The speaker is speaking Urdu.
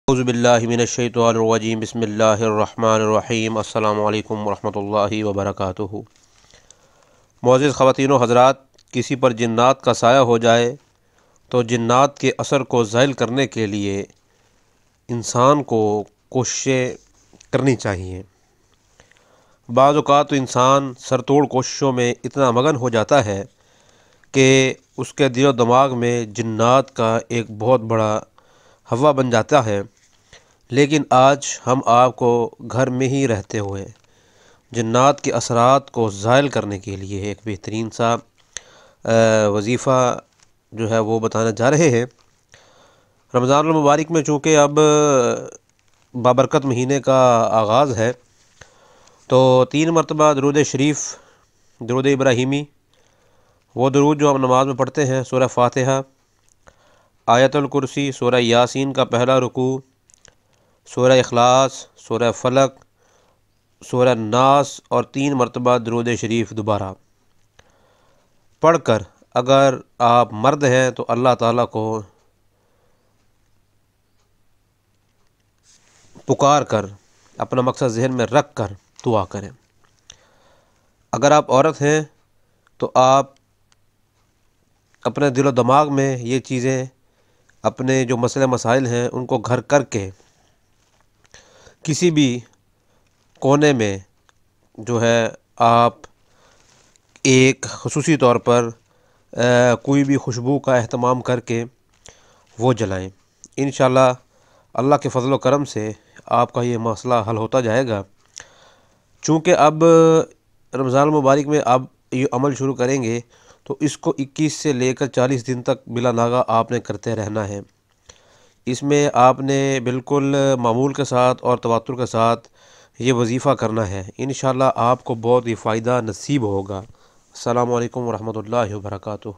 اعوذ باللہ من الشیطان الرجیم بسم اللہ الرحمن الرحیم السلام علیکم ورحمۃ اللہ وبرکاتہ۔ معزز خواتین و حضرات، کسی پر جنات کا سایہ ہو جائے تو جنات کے اثر کو زائل کرنے کے لیے انسان کو کوششیں کرنی چاہیے۔ بعض اوقات تو انسان سر توڑ کوششوں میں اتنا مگن ہو جاتا ہے کہ اس کے دل و دماغ میں جنات کا ایک بہت بڑا ہوا بن جاتا ہے، لیکن آج ہم آپ کو گھر میں ہی رہتے ہوئے جنات کے اثرات کو زائل کرنے کے لیے ایک بہترین سا وظیفہ جو ہے وہ بتانا جا رہے ہیں۔ رمضان المبارک میں چونکہ اب بابرکت مہینے کا آغاز ہے، تو 3 مرتبہ درود شریف، درود ابراہیمی، وہ درود جو ہم نماز میں پڑھتے ہیں، سورہ فاتحہ، آیت الکرسی، سورہ یاسین کا پہلا رکوع، سورہ اخلاص، سورہ فلق، سورہ ناس اور 3 مرتبہ درود شریف دوبارہ پڑھ کر اگر آپ مرد ہیں تو اللہ تعالیٰ کو پکار کر اپنا مقصد ذہن میں رکھ کر دعا کریں۔ اگر آپ عورت ہیں تو آپ اپنے دل و دماغ میں یہ چیزیں، اپنے جو مسئلے مسائل ہیں ان کو گھر کر کے کسی بھی کونے میں جو ہے آپ ایک خصوصی طور پر کوئی بھی خوشبو کا اہتمام کر کے وہ جلائیں۔ انشاءاللہ اللہ کے فضل و کرم سے آپ کا یہ مسئلہ حل ہوتا جائے گا۔ چونکہ اب رمضان المبارک میں آپ یہ عمل شروع کریں گے تو اس کو 21 سے لے کر 40 دن تک بلا ناغہ آپ نے کرتے رہنا ہے۔ اس میں آپ نے بالکل معمول کے ساتھ اور تواتر کے ساتھ یہ وظیفہ کرنا ہے۔ انشاءاللہ آپ کو بہت ہی فائدہ نصیب ہوگا۔ السلام علیکم ورحمۃ اللہ وبرکاتہ۔